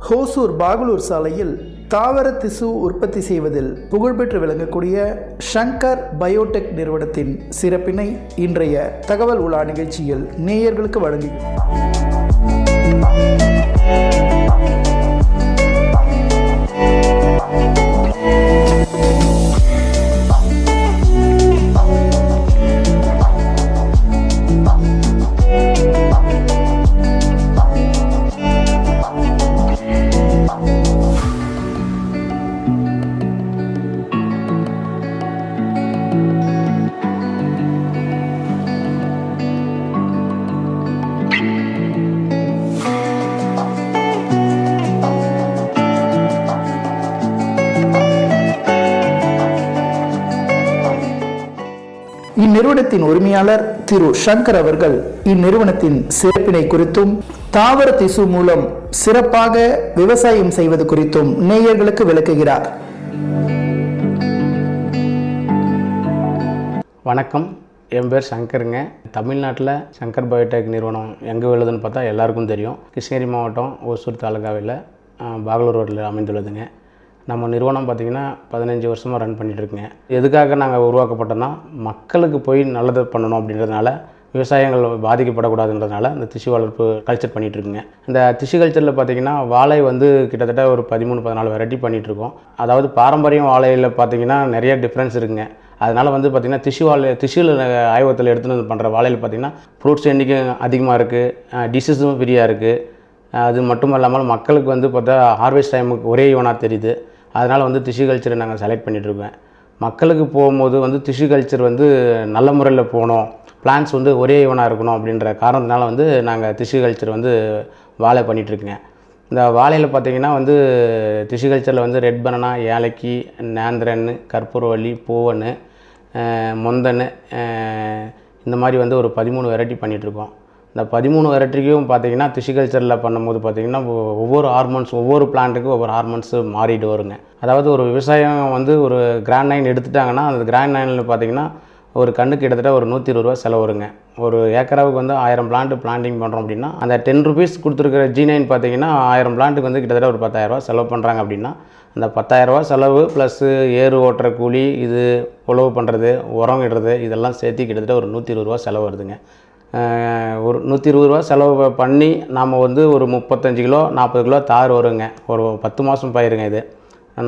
ஹோசூர் பாகலூர் சாலையில் தாவர திசு உற்பத்தி செய்வதில் புகழ்பெற்று விளங்கக்கூடிய ஷங்கர் பயோடெக் நிறுவனத்தின் சிறப்பினை இன்றைய தகவல் உலா நிகழ்ச்சியில் நேயர்களுக்கு வழங்குகிறோம். இந்நிறுவனத்தின் உரிமையாளர் திரு ஷங்கர் அவர்கள் இந்நிறுவனத்தின் சிறப்பினை குறித்தும் தாவர திசு மூலம் சிறப்பாக விவசாயம் செய்வது குறித்தும் நேயர்களுக்கு விளக்குகிறார். வணக்கம், என் பேர் சங்கருங்க. தமிழ்நாட்டில் ஷங்கர் பயோடெக் நிறுவனம் எங்கே உள்ளதுன்னு பார்த்தா எல்லாருக்கும் தெரியும். கிருஷ்ணகிரி மாவட்டம் ஓசூர் தாலுகாவில் பாகலூர் ரோட்டில் அமைந்துள்ளதுங்க. நம்ம நிறுவனம் பார்த்திங்கன்னா 15 வருஷமாக ரன் பண்ணிகிட்ருக்குங்க. எதுக்காக நாங்கள் உருவாக்கப்பட்டோம்னா, மக்களுக்கு போய் நல்லது பண்ணணும் அப்படின்றதுனால, விவசாயங்கள் பாதிக்கப்படக்கூடாதுன்றதுனால இந்த திசு வளர்ப்பு கல்ச்சர் பண்ணிகிட்ருக்குங்க. இந்த திசு கல்ச்சரில் பார்த்திங்கன்னா வாழை கிட்டத்தட்ட ஒரு 13-14 வெரைட்டி பண்ணிகிட்ருக்கோம். அதாவது பாரம்பரியம் வாழையில் பார்த்திங்கன்னா நிறைய டிஃப்ரென்ஸ் இருக்குங்க. அதனால் பார்த்திங்கன்னா திசுவில் ஆய்வகத்தில் எடுத்துகிட்டு பண்ணுற வாழையில் பார்த்திங்கன்னா ஃப்ரூட்ஸ் எண்ணிக்கை அதிகமாக இருக்குது, டிசீஸும் ஃப்ரீயாக இருக்குது. அது மட்டும் இல்லாமல் மக்களுக்கு பார்த்தா ஹார்வெஸ்ட் டைமுக்கு ஒரே ஈவனாக தெரியுது. அதனால் திசு கல்ச்சரை நாங்கள் செலக்ட் பண்ணிகிட்ருக்கோம். மக்களுக்கு போகும்போது திசு கல்ச்சர் நல்ல முறையில் போகணும், பிளான்ஸ் ஒரே ஈவனாக இருக்கணும் அப்படின்ற காரணத்தினால நாங்கள் திசு கல்ச்சர் வாழை பண்ணிகிட்ருக்குங்க. இந்த வாழையில் பார்த்திங்கன்னா திசு கல்ச்சரில் ரெட் பனானா, ஏலக்கி, நேந்திரன், கற்பூரவள்ளி, பூவன், மொந்தன், இந்த மாதிரி ஒரு 13 வெரைட்டி பண்ணிகிட்ருக்கோம். இந்த 13 வெரைட்டிக்கும் பார்த்திங்கன்னா திசு கல்ச்சரில் பண்ணும்போது பார்த்திங்கன்னா ஒவ்வொரு ஹார்மோன்ஸ், ஒவ்வொரு பிளான்ட்டுக்கும் ஒவ்வொரு ஹார்மோன்ஸு மாறிட்டு வருங்க. அதாவது ஒரு விவசாயம் ஒரு கிராண்ட் நைன் எடுத்துட்டாங்கன்னா, அந்த கிராண்ட் நைனில் பார்த்திங்கன்னா ஒரு கண்ணுக்கு கிட்டத்தட்ட ஒரு 120 ரூபா செலவு வருங்க. ஒரு ஏக்கராவுக்கு 1000 பிளான்ட்டு பிளான்டிங் பண்ணுறோம் அப்படின்னா, அந்த 10 ருபீஸ் கொடுத்துருக்கிற G9 பார்த்திங்கன்னா 1000 பிளான்ட்டுக்கு கிட்டத்தட்ட ஒரு 10,000 ரூபா செலவு பண்ணுறாங்க. அப்படின்னா அந்த 10,000 ரூபா செலவு ப்ளஸ்ஸு ஏறு ஓட்டுற கூலி, இது உழவு பண்ணுறது, உரம் இடுறது, இதெல்லாம் சேர்த்து கிட்டத்தட்ட ஒரு 120 ரூபா செலவு வருதுங்க. ஒரு 120 ரூபா செலவு பண்ணி நாம் ஒரு 35 கிலோ 40 கிலோ தார் வருங்க. ஒரு 10 மாதம் பயிருங்க. இது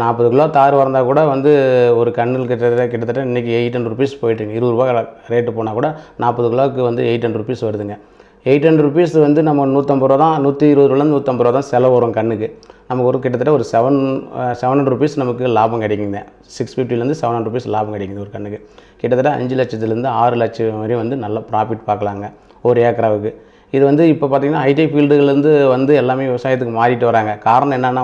40 கிலோ தார் வந்தால் கூட ஒரு கண்ணில் கிட்டத்தட்ட இன்றைக்கி 800 ருபீஸ் போயிட்டுங்க. 20 ரூபா ரேட்டு போனால் கூட 40 கிலோவுக்கு 800 ருபீஸ் வருதுங்க. 800 ருபீஸ் நம்ம 150 ரூபா தான், 120 ரூபாலேருந்து 150 ரூபா தான் செலவு வரும் கண்ணுக்கு. நமக்கு கிட்டத்தட்ட ஒரு 700 ருபீஸ் நமக்கு லாபம் கிடைக்குங்க. 650லேருந்து 700 ருபீஸ் லாபம் கிடைக்குது ஒரு கண்ணுக்கு. கிட்டத்தட்ட 5 லட்சத்துலேருந்து 6 லட்சம் வரையும் நல்ல ப்ராஃபிட் பார்க்கலாங்க ஒரு ஏக்கராவுக்கு. இது இப்போ பார்த்திங்கன்னா ஐடி ஃபீல்டுலேருந்து எல்லாமே விவசாயத்துக்கு மாறிட்டு வராங்க. காரணம் என்னென்னா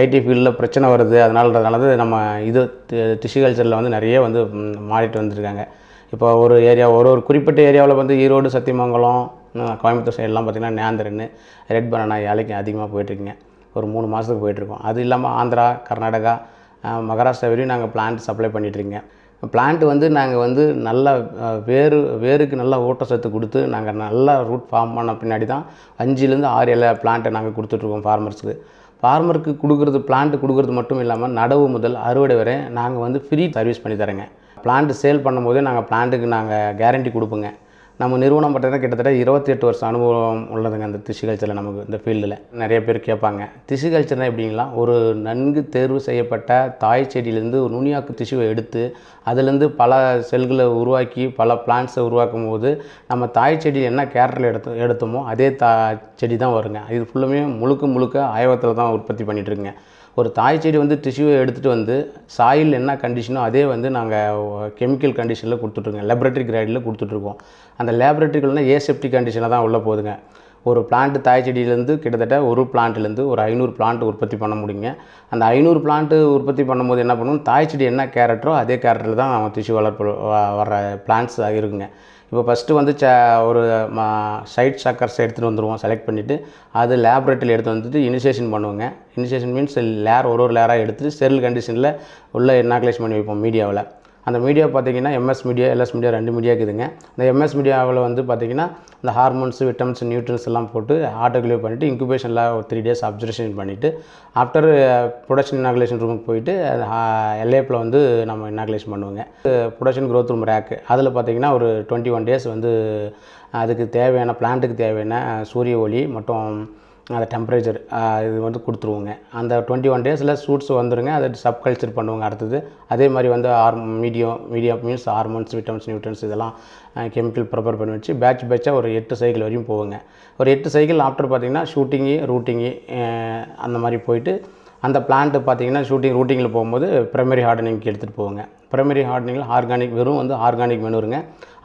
ஐடி ஃபீல்டில் பிரச்சனை வருது. அதனால நம்ம திசு கல்ச்சரில் நிறைய மாறிட்டு வந்திருக்காங்க. இப்போ ஒரு ஏரியா, ஒரு குறிப்பிட்ட ஏரியாவில் ஈரோடு, சத்தியமங்கலம், கோயம்புத்தூர் சைடெலாம் பார்த்திங்கன்னா நேந்திரன், ரெட் பனானா, ஏலக்கி அதிகமாக போயிட்டுருக்குங்க. ஒரு 3 மாதத்துக்கு போயிட்டுருக்கோம். அது இல்லாமல் ஆந்திரா, கர்நாடகா, மகாராஷ்டிரா வரையும் நாங்கள் பிளான்ட் சப்ளை பண்ணிகிட்ருக்கோங்க. பிளான்ட்டு நாங்கள் நல்ல வேருக்கு நல்ல ஊட்டச்சத்து கொடுத்து நாங்கள் நல்லா ரூட் ஃபார்ம் பண்ண பின்னாடி தான் 5லேருந்து 6 இலை பிளான்ட்டை நாங்கள் கொடுத்துட்ருக்கோம் ஃபார்மர்ஸுக்கு. ஃபார்மருக்கு பிளான்ட்டு கொடுக்குறது மட்டும் இல்லாமல் நடவு முதல் அறுவடை வரை நாங்கள் ஃப்ரீ சர்வீஸ் பண்ணி தரேங்க. பிளான்ட்டு சேல் பண்ணும்போதே நாங்கள் பிளான்ட்டுக்கு நாங்கள் கேரண்டி கொடுப்போங்க. நம்ம நிறுவனம் பார்த்திங்கன்னா கிட்டத்தட்ட 28 வருஷம் அனுபவம் உள்ளதுங்க அந்த திசு கல்ச்சரில். நமக்கு இந்த ஃபீல்டில் நிறைய பேர் கேட்பாங்க, திசு கல்ச்சர்னால் எப்படிங்களா? ஒரு நன்கு தேர்வு செய்யப்பட்ட தாய் செடியிலேருந்து ஒரு நுனியாக்கு திசுவை எடுத்து அதுலேருந்து பல செல்களை உருவாக்கி பல பிளான்ட்ஸை உருவாக்கும் போது நம்ம தாய் செடி என்ன கேரக்டரில் எடுத்தோமோ அதே செடி தான் வருங்க. இது ஃபுல்லுமே முழுக்க ஆய்வகத்தில் தான் உற்பத்தி பண்ணிகிட்ருக்குங்க. ஒரு தாய் செடி திசுவை எடுத்துகிட்டு சாயில் என்ன கண்டிஷனோ அதே நாங்கள் கெமிக்கல் கண்டிஷனில் கொடுத்துட்ருக்கோம், லேபரேட்டரி கிரேடில் கொடுத்துட்ருக்கோம். அந்த லேபரேட்டரிகள்னால் ஏசெப்டி கண்டிஷனில் தான் உள்ளே போகுதுங்க. ஒரு பிளான்ட்டு தாய் செடியிலேருந்து கிட்டத்தட்ட ஒரு பிளான்ட்லேருந்து ஒரு 500 பிளான்ட் உற்பத்தி பண்ண முடியுங்க. அந்த 500 பிளான்ட்டு உற்பத்தி பண்ணும்போது என்ன பண்ணுவோம், தாய் செடி என்ன கேரக்டரோ அதே கேரக்டரில் தான் நம்ம திசு வளர்ப்பு வர்ற பிளான்ட்ஸ் இருக்குங்க. இப்போ ஃபஸ்ட்டு ஒரு சைட் சக்கர்ஸ் எடுத்துகிட்டு வந்துடுவோம், செலக்ட் பண்ணிவிட்டு அது லேபரேட்டரியில் எடுத்து இனிஷியேஷன் பண்ணுவோங்க. இனிஷியேஷன் மீன்ஸ் லேர் ஒரு லேராக எடுத்துகிட்டு ஸ்டெரில் கண்டிஷனில் உள்ளே இனாகுலேஷன் பண்ணி வைப்போம் மீடியாவில். அந்த மீடியா பார்த்திங்கன்னா MS media LS media 2 media இருக்குதுங்க. இந்த எம்எஸ் மீடியாவில் வந்து பார்த்திங்கன்னா இந்த ஹார்மோன்ஸ் விட்டமின்ஸ் நியூட்ரன்ஸ் எல்லாம் போட்டு ஆட்டோக்ளேவ் பண்ணிவிட்டு இன்குபேஷனில் ஒரு 3 days அப்சர்வேஷன் பண்ணிவிட்டு ஆஃப்டர் ப்ரொடக்ஷன் இனாகுலேஷன் ரூமுக்கு போயிட்டு எல்ஏப்பில் வந்து நம்ம இனாகுலேஷன் பண்ணுவோங்க. ப்ரொடக்ஷன் க்ரோத் ரூம் ரேக்கு அதில் பார்த்திங்கன்னா ஒரு 21 days வந்து அதுக்கு தேவையான பிளான்ட்டுக்கு தேவையான சூரிய ஒளி மற்றும் அந்த டெம்பரேச்சர் இது வந்து கொடுத்துருவோங்க. அந்த 21 days சூட்ஸ் வந்துடுங்க. அதை சப்கல்ச்சர் பண்ணுவோங்க. அடுத்தது அதே மாதிரி வந்து மீடியா மீன்ஸ் ஹார்மோன்ஸ் விட்டமின்ஸ் நியூட்ரன்ஸ் இதெல்லாம் கெமிக்கல் ப்ரிப்பேர் பண்ணி வச்சு பேட்சாக ஒரு 8 சைக்கிள் வரையும் போவோங்க. ஒரு 8 சைக்கிள் ஆஃப்டர் பார்த்திங்கன்னா ஷூட்டிங்கு ரூட்டிங்கு அந்த மாதிரி போயிட்டு அந்த பிளான்ட்டு பார்த்திங்கன்னா ரூட்டிங்கில் போகும்போது ப்ரைமரி ஹார்டனிங்க்கு எடுத்துகிட்டு போவோங்க. ப்ரைமரி ஹார்டனிங்கில் ஆர்கானிக் வெறும் வந்து ஆர்கானிக் மெனுருங்க.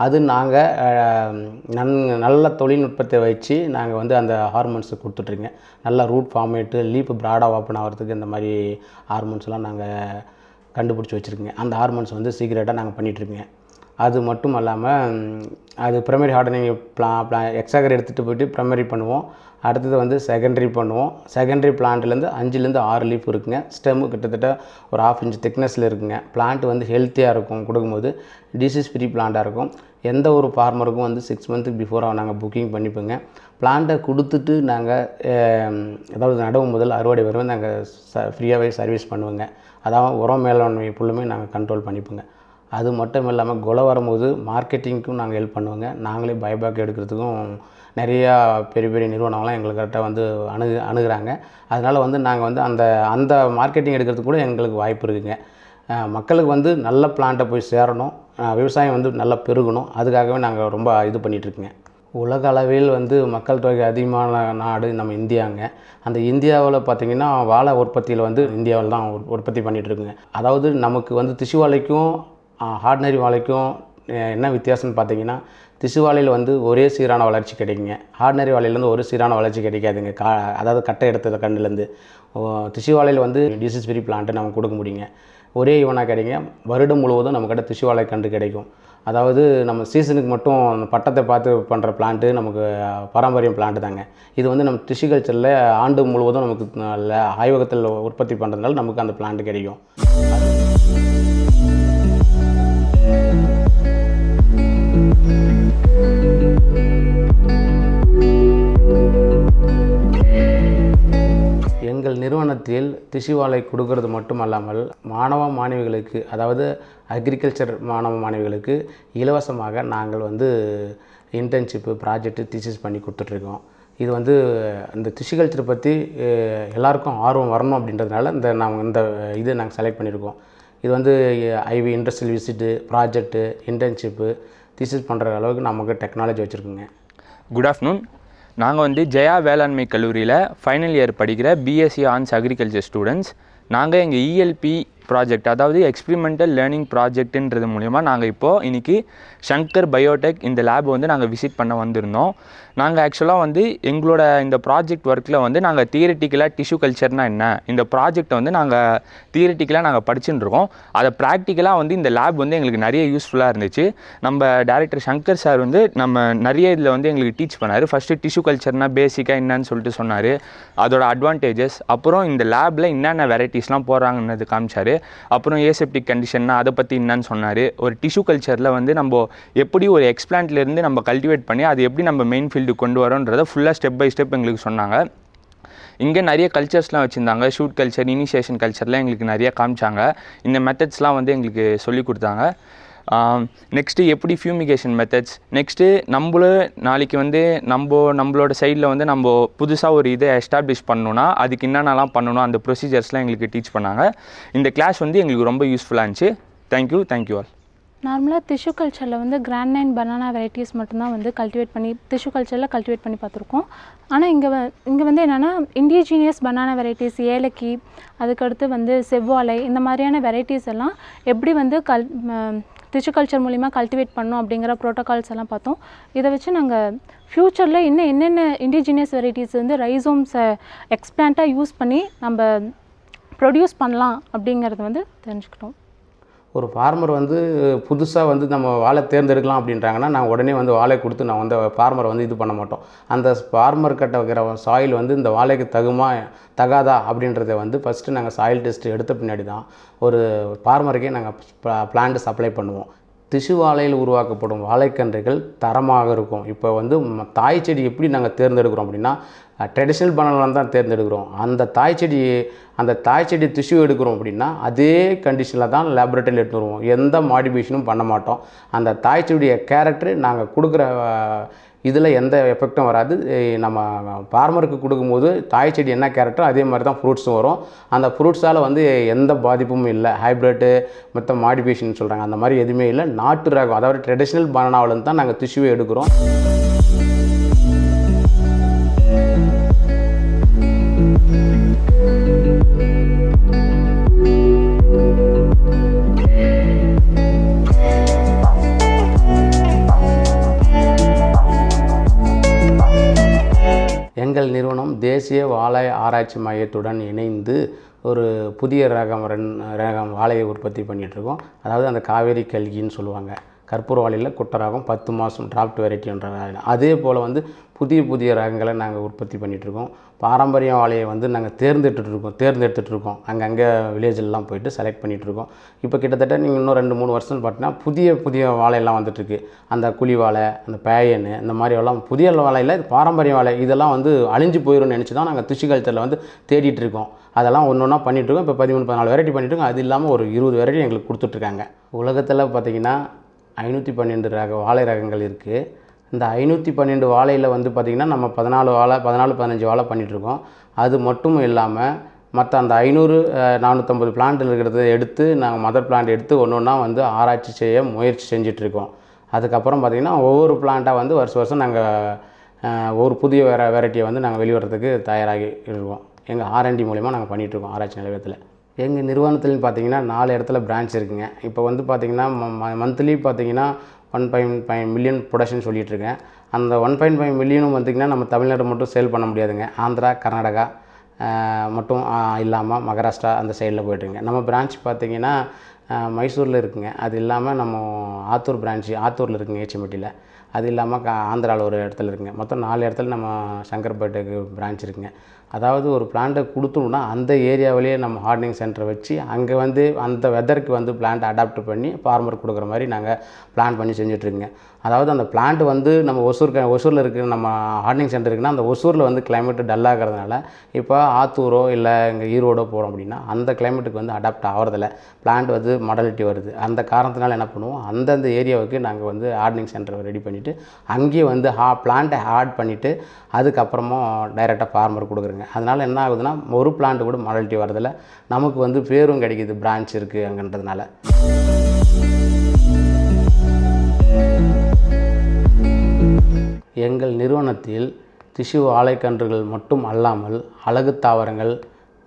அது நாங்கள் நல்ல தொழில்நுட்பத்தை வச்சு நாங்கள் வந்து அந்த ஹார்மோன்ஸை கொடுத்துட்ருங்க. நல்லா ரூட் ஃபார்மேட்டு லீப் ப்ராடாக ஓப்பன் ஆகிறதுக்கு இந்த மாதிரி ஹார்மோன்ஸ்லாம் நாங்கள் கண்டுபிடிச்சி வச்சுருக்கோங்க. அந்த ஹார்மோன்ஸ் வந்து சீக்கிரட்டாக நாங்கள் பண்ணிகிட்ருக்கோங்க. அது மட்டும் இல்லாமல் அது ப்ரைமரி ஹார்டனிங் எக்ஸாகர் எடுத்துகிட்டு போய்ட்டு ப்ரைமரி பண்ணுவோம். அடுத்தது வந்து செகண்டரி பண்ணுவோம். செகண்டரி பிளான்ட்லேருந்து 5 to 6 லீஃப் இருக்குங்க. ஸ்டெம்மு கிட்டத்தட்ட ஒரு 1/2 inch திக்னஸில் இருக்குங்க. பிளான்ட் வந்து ஹெல்த்தியாக இருக்கும். கொடுக்கும்போது டிசீஸ் ஃப்ரீ பிளான்ட்டாக இருக்கும். எந்த ஒரு ஃபார்மருக்கும் வந்து 6 months பிஃபோராக நாங்கள் புக்கிங் பண்ணிப்போங்க. பிளான்ட்டை கொடுத்துட்டு நாங்கள் அதாவது நடவு முதல் அறுவடை வரை நாங்கள் ஃப்ரீயாகவே சர்வீஸ் பண்ணுவோங்க. அதாவது உரம் மேலாண்மை ஃபுல்லுமே நாங்கள் கண்ட்ரோல் பண்ணிப்போங்க. அது மட்டும் இல்லாமல் கொலை வரும்போது மார்க்கெட்டிங்க்கும் நாங்கள் ஹெல்ப் பண்ணுவோங்க. நாங்களே பைபேக் எடுக்கிறதுக்கும் நிறையா பெரிய நிறுவனங்கள்லாம் எங்கள்கிட்ட வந்து அணுகுறாங்க. அதனால் வந்து நாங்கள் வந்து அந்த மார்க்கெட்டிங் எடுக்கிறதுக்கு கூட எங்களுக்கு வாய்ப்பு இருக்குதுங்க. மக்களுக்கு வந்து நல்ல பிளான்ட்டை போய் சேரணும், விவசாயம் வந்து நல்லா பெருகணும். அதுக்காகவே நாங்கள் ரொம்ப இது பண்ணிகிட்ருக்கோங்க. உலக அளவில் வந்து மக்கள் தொகை அதிகமான நாடு நம்ம இந்தியாங்க. அந்த இந்தியாவில் பார்த்திங்கன்னா வாழை உற்பத்தியில் வந்து இந்தியாவில் தான் உற்பத்தி பண்ணிகிட்ருக்குங்க. அதாவது நமக்கு வந்து திசு வாழைக்கும் ஆர்டினரி வாழைக்கும் என்ன வித்தியாசம்னு பார்த்திங்கன்னா திசு வாழையில் வந்து ஒரே சீரான வளர்ச்சி கிடைக்குங்க. ஆர்டினரி வாழையிலேருந்து ஒரு சீரான வளர்ச்சி கிடைக்காதுங்க. அதாவது கட்டை எடுத்த கண்ணுலேருந்து திசு வாழையில் வந்து டிசீஸ் ஃப்ரீ பிளான்ட்டு நமக்கு கொடுக்க முடியுங்க. ஒரே ஈவனாக கிடைக்குங்க. வருடம் முழுவதும் நம்மக்கிட்ட திசு வாழை கண்டு கிடைக்கும். அதாவது நம்ம சீசனுக்கு மட்டும் பட்டத்தை பார்த்து பண்ணுற பிளான்ட்டு நமக்கு பாரம்பரியம் பிளான்ட்டு தாங்க. இது வந்து நம்ம டிஷ்யூ கல்ச்சரில் ஆண்டு முழுவதும் நமக்கு ஆய்வகத்தில் உற்பத்தி பண்ணுறதுனால நமக்கு அந்த பிளான்ட்டு கிடைக்கும். எங்கள் நிறுவனத்தில் திசு வாழை கொடுக்கறது மட்டும் அல்லாமல் மாணவிகளுக்கு அதாவது அக்ரிகல்ச்சர் மாணவிகளுக்கு இலவசமாக நாங்கள் வந்து இன்டர்ன்ஷிப்பு ப்ராஜெக்ட்டு தீசிஸ் பண்ணி கொடுத்துட்ருக்கோம். இது வந்து இந்த திசு கல்ச்சர் பற்றி எல்லாருக்கும் ஆர்வம் வரணும் அப்படின்றதுனால இதை நாங்கள் செலக்ட் பண்ணியிருக்கோம். இது வந்து IV industrial visit project internship thesis பண்ணுற அளவுக்கு நமக்கு டெக்னாலஜி வச்சுருக்குங்க. Good afternoon. நாங்கள் வந்து ஜெயா வேளாண்மை கல்லூரியில் ஃபைனல் இயர் படிக்கிற பிஎஸ்சி ஆன்ஸ் அக்ரிகல்ச்சர் ஸ்டூடெண்ட்ஸ். நாங்கள் எங்கள் இஎல்பி ப்ராஜெக்ட் அதாவது எக்ஸ்பிரிமெண்டல் லேர்னிங் ப்ராஜெக்ட்டுன்றது மூலிமா நாங்கள் இன்றைக்கி ஷங்கர் பயோடெக் இந்த லேப் வந்து நாங்கள் விசிட் பண்ண வந்திருந்தோம். நாங்கள் ஆக்சுவலாக வந்து எங்களோட இந்த ப்ராஜெக்ட் ஒர்க்கில் வந்து நாங்கள் தியரிட்டிக்கலாக டிஷ்யூ கல்ச்சர்னால் என்ன, இந்த ப்ராஜெக்டை வந்து நாங்கள் தியரிட்டிக்கலாக நாங்கள் படிச்சுட்டு இருக்கோம். அதை ப்ராக்டிக்கலாக வந்து இந்த லேப் வந்து எங்களுக்கு நிறைய யூஸ்ஃபுல்லாக இருந்துச்சு. நம்ம டைரக்டர் சங்கர் சார் வந்து நம்ம நிறைய இதில் வந்து எங்களுக்கு டீச் பண்ணார். ஃபஸ்ட்டு டிஷ்யூ கல்ச்சர்னால் பேசிக்காக என்னன்னு சொல்லிட்டு சொன்னார், அதோட அட்வான்டேஜஸ், அப்புறம் இந்த லேபில் என்னென்ன வெரைட்டிஸ்லாம் போடுறாங்கன்னு காமிச்சார். அப்புறம் ஏசெப்டிக் கண்டிஷன்னா அதை பற்றி என்னன்னு சொன்னார். ஒரு டிஷ்யூ கல்ச்சரில் வந்து நம்ம எப்படி ஒரு எக்ஸ்பிளான்ட்லேருந்து நம்ம கல்டிவேட் பண்ணி அது எப்படி நம்ம மெயின் ஃபீல்டு கொண்டு வரோன்றதை ஃபுல்லாக ஸ்டெப் பை ஸ்டெப் எங்களுக்கு சொன்னாங்க. இங்கே நிறைய கல்ச்சர்ஸ்லாம் வச்சுருந்தாங்க. ஷூட் கல்ச்சர், இனிஷியேஷன் கல்ச்சர்லாம் எங்களுக்கு நிறையா காமிச்சாங்க. இந்த மெத்தட்ஸ்லாம் வந்து எங்களுக்கு சொல்லி கொடுத்தாங்க. நெக்ஸ்ட்டு எப்படி ஃபியூமிகேஷன் மெத்தட்ஸ், நெக்ஸ்ட்டு நாளைக்கு வந்து நம்மளோட சைடில் வந்து நம்ம புதுசாக ஒரு இதை எஸ்டாப்ளிஷ் பண்ணணுன்னா அதுக்கு என்னென்னலாம் பண்ணணும் அந்த ப்ரொசீஜர்ஸ்லாம் எங்களுக்கு டீச் பண்ணாங்க. இந்த கிளாஸ் வந்து எங்களுக்கு ரொம்ப யூஸ்ஃபுல்லாக இருந்துச்சு. Thank you all. நார்மலாக டிஷ்யூ கல்ச்சரில் வந்து கிராண்ட் பனானா வெரைட்டிஸ் மட்டும்தான் வந்து டிஷ்யூ கல்ச்சரில் கல்டிவேட் பண்ணி பார்த்துருக்கோம். ஆனால் இங்கே வந்து என்னென்னா இண்டிஜினியஸ் பனானா வெரைட்டிஸ், ஏலக்கி, அதுக்கடுத்து வந்து செவ்வாழை, இந்த மாதிரியான வெரைட்டிஸ் எல்லாம் எப்படி வந்து டிஷ்யூ கல்ச்சர் மூலிமா கல்டிவேட் பண்ணோம் அப்படிங்கிற ப்ரோட்டோகால்ஸ் எல்லாம் பார்த்தோம். இதை வச்சு நாங்கள் ஃப்யூச்சரில் என்னென்ன இண்டிஜினியஸ் வெரைட்டிஸ் வந்து ரைசோம்ஸை எக்ஸ்பிளான்ட்டாக யூஸ் பண்ணி நம்ம ப்ரொடியூஸ் பண்ணலாம் அப்படிங்கிறது வந்து தெரிஞ்சுக்கிட்டோம். ஒரு ஃபார்மர் வந்து புதுசாக வந்து நம்ம வாழை தேர்ந்தெடுக்கலாம் அப்படின்றாங்கன்னா நான் உடனே வந்து வாழை கொடுத்து நான் வந்து ஃபார்மரை வந்து இது பண்ண மாட்டோம். அந்த ஃபார்மர் கிட்ட வைக்கிற சாயில் வந்து இந்த வாழைக்கு தகாதா அப்படின்றத வந்து ஃபஸ்ட்டு நாங்கள் சாயில் டெஸ்ட் எடுத்த பின்னாடி தான் ஒரு ஃபார்மருக்கே நாங்கள் பிளான்ட் சப்ளை பண்ணுவோம். திசு வாழையில் உருவாக்கப்படும் வாழைக்கன்றுகள் தரமாக இருக்கும். இப்போ வந்து தாய் செடி எப்படி நாங்கள் தேர்ந்தெடுக்கிறோம் அப்படின்னா ட்ரெடிஷ்னல் பனானாவில் தான் தேர்ந்தெடுக்கிறோம். அந்த தாய் செடி திசு எடுக்கிறோம் அப்படின்னா அதே கண்டிஷனில் தான் லேபரேட்டரியில் எடுத்து வருவோம். எந்த மாடிஃபிகேஷனும் பண்ண மாட்டோம். அந்த தாய் செடியுடைய கேரக்டரு நாங்கள் கொடுக்குற இதில் எந்த எஃபெக்டும் வராது. நம்ம ஃபார்மருக்கு கொடுக்கும்போது தாய் செடி என்ன கேரக்டரோ அதே மாதிரி தான் ஃப்ரூட்ஸும் வரும். அந்த ஃப்ரூட்ஸால் வந்து எந்த பாதிப்பும் இல்லை. ஹைப்ரிட்டு மற்ற மாடிஃபிகேஷன் சொல்கிறாங்க அந்த மாதிரி எதுவுமே இல்லை. நாட்டு ரகம் அதாவது ட்ரெடிஷ்னல் பனானாவிலேருந்து தான் நாங்கள் திசுவை எடுக்கிறோம். எங்கள் நிறுவனம் தேசிய வாழை ஆராய்ச்சி மையத்துடன் இணைந்து ஒரு புதிய ரகம் வாழையை உற்பத்தி பண்ணிகிட்ருக்கோம். அதாவது அந்த காவேரி கல்கின்னு சொல்லுவாங்க. கற்பூர வாழையில் குட்டை ரகம் 10 மாதம் டிராஃப்ட் வெரைட்டின்ற ரகம். அதே போல் வந்து புதிய ரகங்களை நாங்கள் உற்பத்தி பண்ணிகிட்ருக்கோம். பாரம்பரிய வாழையை வந்து நாங்கள் தேர்ந்தெடுத்துட்ருக்கோம். அங்கங்கே வில்லேஜெல்லாம் போயிட்டு செலக்ட் பண்ணிகிட்ருக்கோம். இப்போ கிட்டத்தட்ட நீங்கள் இன்னும் 2-3 வருஷம் பார்த்தீங்கன்னா புதிய வாழையெல்லாம் வந்துட்டுருக்கு. அந்த குழி வாழை, அந்த பேயனு, இந்த மாதிரி எல்லாம் புதிய வாழையில் பாரம்பரிய வாழை இதெல்லாம் வந்து அழிஞ்சு போயிடும்னு நினச்சி தான் நாங்கள் திசு கல்ச்சரில் வந்து தேடிட்டுருக்கோம். அதெல்லாம் ஒன்றா பண்ணிகிட்ருக்கோம். இப்போ 13-14 வெரைட்டி பண்ணிகிட்ருக்கோம். அது இல்லாமல் ஒரு 20 வெரைட்டி எங்களுக்கு கொடுத்துட்ருக்காங்க. உலகத்தில் பார்த்திங்கன்னா 512 வாழை ரகங்கள் இருக்குது. இந்த 512 வாழையில் வந்து பார்த்திங்கன்னா நம்ம 14-15 வாழை பண்ணிகிட்ருக்கோம். அது மட்டும் இல்லாமல் மற்ற அந்த 500-450 பிளான்ட்டில் இருக்கிறத எடுத்து நாங்கள் மதர் பிளான்ட் எடுத்து ஒன்றா வந்து ஆராய்ச்சி செய்ய முயற்சி செஞ்சிட்ருக்கோம். அதுக்கப்புறம் பார்த்திங்கன்னா ஒவ்வொரு பிளான்ட்டாக வந்து வருஷம் நாங்கள் ஒரு புதிய வெரைட்டியை வந்து நாங்கள் வெளிவரத்துக்கு தயாராகி இருக்கோம். எங்கள் R&D மூலிமா நாங்கள் பண்ணிகிட்ருக்கோம் ஆராய்ச்சி நிலையத்தில். எங்கள் நிறுவனத்துலேயும் பார்த்திங்கன்னா 4 இடத்துல பிரான்ச் இருக்குங்க. இப்போ வந்து பார்த்திங்கன்னா மந்த்லி பார்த்திங்கன்னா 1.5 மில்லியன் ப்ரொடக்ஷன் சொல்லிகிட்ருக்கேன். அந்த 1.5 மில்லியனும் பார்த்திங்கன்னா நம்ம தமிழ்நாடு மட்டும் சேல் பண்ண முடியாதுங்க. ஆந்திரா, கர்நாடகா மட்டும் இல்லாமல் மகாராஷ்டிரா அந்த சைடில் போய்ட்டுருங்க. நம்ம பிரான்ச் பார்த்திங்கன்னா மைசூரில் இருக்குங்க. அது இல்லாமல் நம்ம ஆத்தூர் பிரான்ச்சு ஆத்தூரில் இருக்குங்க, ஏச்சிமெட்டியில். அது இல்லாமல் ஆந்திராவில் ஒரு இடத்துல இருக்குங்க. மொத்தம் 4 இடத்துல நம்ம சங்கர்பேட்டைக்கு பிரான்ச் இருக்குங்க. அதாவது ஒரு பிளான்ட்டை கொடுத்தோம்னா அந்த ஏரியாவிலேயே நம்ம ஹார்டனிங் சென்டரை வச்சு அங்கே வந்து அந்த வெதருக்கு வந்து பிளான்ட்டை அடாப்ட் பண்ணி ஃபார்மர் கொடுக்குற மாதிரி நாங்கள் பிளான் பண்ணி செஞ்சுட்ருக்கோங்க. அதாவது அந்த பிளான்ட் வந்து நம்ம ஒசூரில் இருக்கிற நம்ம ஹார்டனிங் சென்டர் இருக்குன்னா அந்த ஒசூரில் வந்து கிளைமேட்டு டல்லாகிறதுனால இப்போ ஆத்தூரோ இல்லை இங்கே ஈரோடோ போகிறோம் அப்படின்னா அந்த கிளைமேட்டுக்கு வந்து அடாப்ட் ஆகிறதில்ல. பிளான்ட் வந்து மாடலிட்டி வருது. அந்த காரணத்தினால என்ன பண்ணுவோம், அந்தந்த ஏரியாவுக்கு நாங்கள் வந்து ஹார்டனிங் சென்டரை ரெடி பண்ணிவிட்டு அங்கேயே வந்து பிளான்ட்டை ஹார்ட் பண்ணிவிட்டு அதுக்கப்புறமா டைரெக்டாக ஃபார்மர் கொடுக்குறேங்க. அதனால் என்ன ஆகுதுன்னா ஒரு பிளான்ட்டு கூட மாடலிட்டி வரதில்லை. நமக்கு வந்து பேரும் கிடைக்கிது, பிரான்ச் இருக்குது அங்கன்றதுனால. எங்கள் நிறுவனத்தில் திசு வாழைக்கன்றுகள் மட்டும் அல்லாமல் அழகு தாவரங்கள்,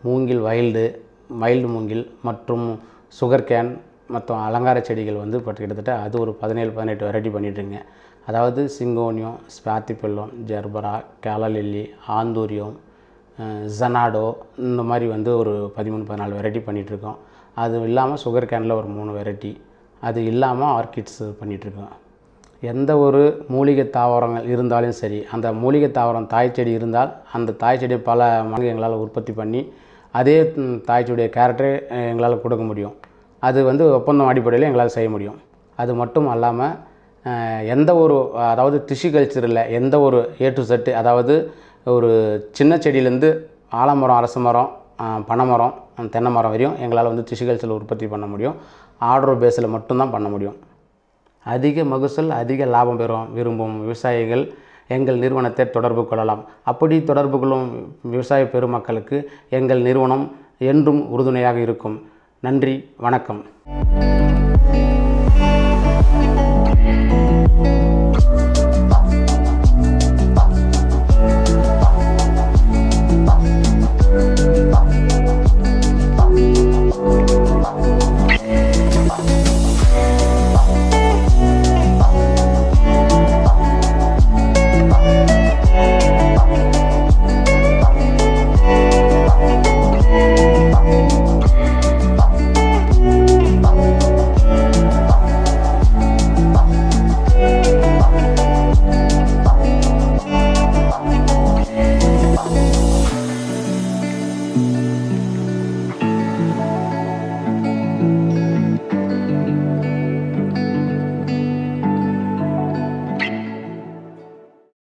மூங்கில், வைல்டு மூங்கில் மற்றும் சுகர் கேன் மற்றும் அலங்கார செடிகள் வந்து இப்போ கிட்டத்தட்ட அது ஒரு 17-18 வெரைட்டி பண்ணிட்டுருங்க. அதாவது சிங்கோனியம், ஸ்பாத்திப்பெல்லம், ஜெர்பரா, கேலலில்லி, ஆந்தூரியம், ஜனாடோ இந்த மாதிரி வந்து ஒரு 13-14 வெரைட்டி பண்ணிகிட்ருக்கோம். அது இல்லாமல் சுகர் கேனில் ஒரு 3 வெரைட்டி, அது இல்லாமல் ஆர்கிட்ஸ் பண்ணிகிட்ருக்கோம். எந்த ஒரு மூலிகை தாவரங்கள் இருந்தாலும் சரி, அந்த மூலிகை தாவரம் தாய் செடி இருந்தால் அந்த தாய் செடியை பல மடங்கு எங்களால் உற்பத்தி பண்ணி அதே தாய் செடியுடைய கேரக்டரை எங்களால் கொடுக்க முடியும். அது வந்து ஒப்பந்தம் அடிப்படையில் எங்களால் செய்ய முடியும். அது மட்டும் அல்லாமல் எந்த ஒரு அதாவது திசு கல்ச்சரில் எந்த ஒரு A to Z, அதாவது ஒரு சின்ன செடியிலேருந்து ஆலமரம், அரச மரம், பனைமரம், தென்னை மரம் வரையும் எங்களால் வந்து திசு கல்ச்சரில் உற்பத்தி பண்ண முடியும். ஆர்டர் பேஸில் மட்டும்தான் பண்ண முடியும். அதிக மகசூல், அதிக லாபம் விரும்பும் விவசாயிகள் எங்கள் நிறுவனத்தை தொடர்பு கொள்ளலாம். அப்படி தொடர்பு கொள்ளும் விவசாய பெருமக்களுக்கு எங்கள் நிறுவனம் என்றும் உறுதுணையாக இருக்கும். நன்றி, வணக்கம்.